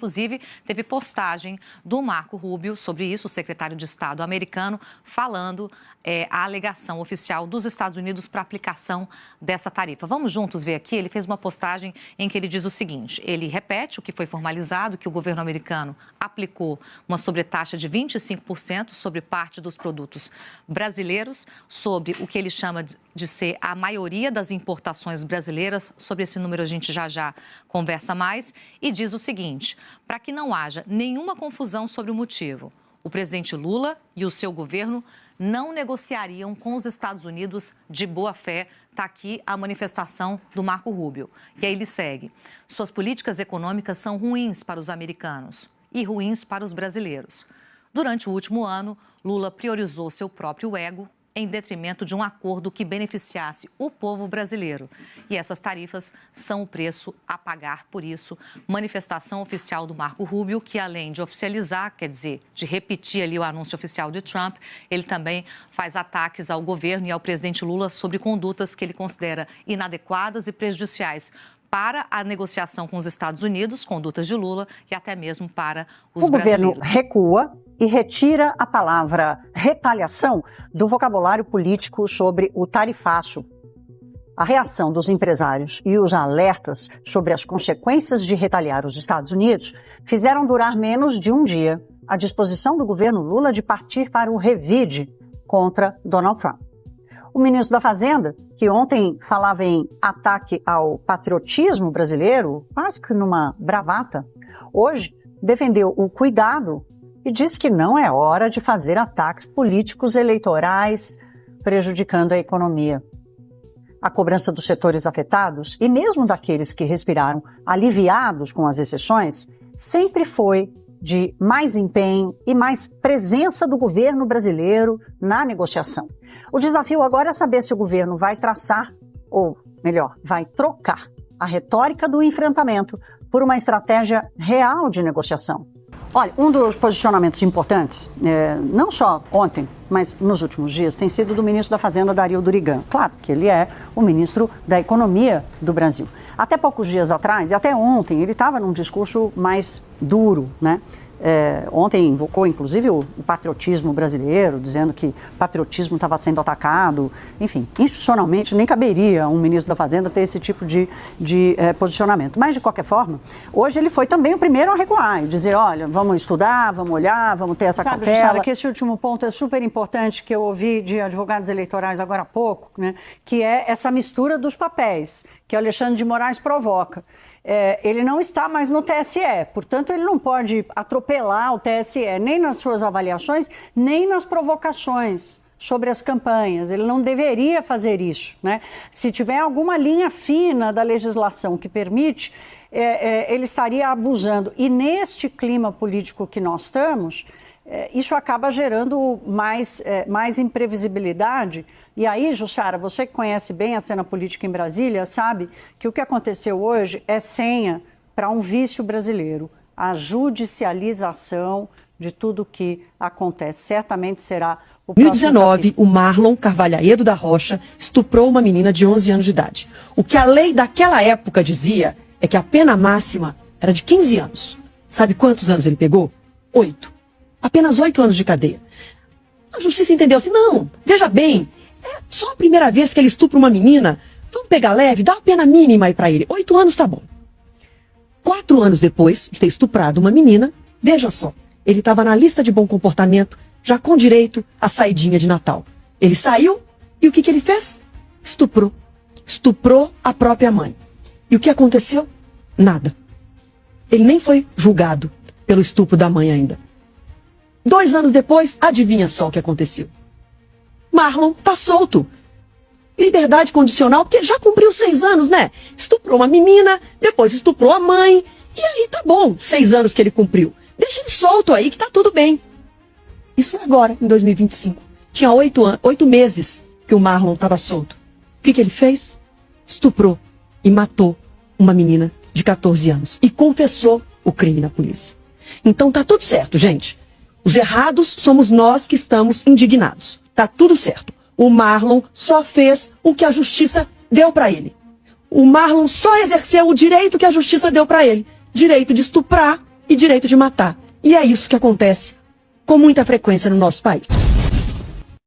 inclusive, teve postagem do Marco Rubio sobre isso, o secretário de Estado americano, falando a alegação oficial dos Estados Unidos para aplicação dessa tarifa. Vamos juntos ver aqui, ele fez uma postagem em que ele diz o seguinte, ele repete o que foi formalizado, que o governo americano aplicou uma sobretaxa de 25% sobre parte dos produtos brasileiros, sobre o que ele chama de ser a maioria das importações brasileiras. Sobre esse número a gente já conversa mais, e diz o seguinte, para que não haja nenhuma confusão sobre o motivo, o presidente Lula e o seu governo não negociariam com os Estados Unidos de boa fé. Está aqui a manifestação do Marco Rubio. E aí ele segue. Suas políticas econômicas são ruins para os americanos e ruins para os brasileiros. Durante o último ano, Lula priorizou seu próprio ego em detrimento de um acordo que beneficiasse o povo brasileiro. E essas tarifas são o preço a pagar por isso. Manifestação oficial do Marco Rubio, que além de oficializar, quer dizer, de repetir ali o anúncio oficial de Trump, ele também faz ataques ao governo e ao presidente Lula sobre condutas que ele considera inadequadas e prejudiciais para a negociação com os Estados Unidos, condutas de Lula, e até mesmo para os brasileiros. O governo recua e retira a palavra retaliação do vocabulário político sobre o tarifaço. A reação dos empresários e os alertas sobre as consequências de retaliar os Estados Unidos fizeram durar menos de um dia a disposição do governo Lula de partir para o revide contra Donald Trump. O ministro da Fazenda, que ontem falava em ataque ao patriotismo brasileiro, quase que numa bravata, hoje defendeu o cuidado e disse que não é hora de fazer ataques políticos eleitorais prejudicando a economia. A cobrança dos setores afetados, e mesmo daqueles que respiraram aliviados com as exceções, sempre foi de mais empenho e mais presença do governo brasileiro na negociação. O desafio agora é saber se o governo vai traçar, ou melhor, vai trocar a retórica do enfrentamento por uma estratégia real de negociação. Olha, um dos posicionamentos importantes, não só ontem, mas nos últimos dias, tem sido do ministro da Fazenda, Dario Durigan. Claro que ele é o ministro da Economia do Brasil. Até poucos dias atrás, e até ontem, ele estava num discurso mais duro, né? Ontem invocou, inclusive, o patriotismo brasileiro, dizendo que o patriotismo estava sendo atacado. Enfim, institucionalmente, nem caberia um ministro da Fazenda ter esse tipo de posicionamento. Mas, de qualquer forma, hoje ele foi também o primeiro a recuar e dizer, olha, vamos estudar, vamos olhar, vamos ter essa cautela. Sabe, que esse último ponto é super importante, que eu ouvi de advogados eleitorais agora há pouco, né, que é essa mistura dos papéis, que o Alexandre de Moraes provoca. Ele não está mais no TSE, portanto ele não pode atropelar o TSE, nem nas suas avaliações, nem nas provocações sobre as campanhas. Ele não deveria fazer isso, né? Se tiver alguma linha fina da legislação que permite, ele estaria abusando. E neste clima político que nós estamos, isso acaba gerando mais imprevisibilidade. E aí, Jussara, você que conhece bem a cena política em Brasília, sabe que o que aconteceu hoje é senha para um vício brasileiro. A judicialização de tudo que acontece. Certamente será o próximo 2019, o Marlon Carvalhaedo da Rocha estuprou uma menina de 11 anos de idade. O que a lei daquela época dizia é que a pena máxima era de 15 anos. Sabe quantos anos ele pegou? 8. Apenas 8 anos de cadeia. A justiça entendeu assim, não, veja bem, é só a primeira vez que ele estupra uma menina, vamos pegar leve, dá uma pena mínima aí pra ele. 8 anos tá bom. 4 anos depois de ter estuprado uma menina, veja só, ele estava na lista de bom comportamento, já com direito à saidinha de Natal. Ele saiu e o que ele fez? Estuprou. Estuprou a própria mãe. E o que aconteceu? Nada. Ele nem foi julgado pelo estupro da mãe ainda. 2 anos depois, adivinha só o que aconteceu. Marlon tá solto. Liberdade condicional, porque já cumpriu 6 anos, né? Estuprou uma menina, depois estuprou a mãe. E aí tá bom, 6 anos que ele cumpriu. Deixa ele solto aí que tá tudo bem. Isso agora, em 2025. Tinha 8 meses que o Marlon estava solto. O que ele fez? Estuprou e matou uma menina de 14 anos. E confessou o crime na polícia. Então tá tudo certo, gente. Os errados somos nós que estamos indignados. Tá tudo certo. O Marlon só fez o que a justiça deu para ele. O Marlon só exerceu o direito que a justiça deu para ele. Direito de estuprar e direito de matar. E é isso que acontece com muita frequência no nosso país.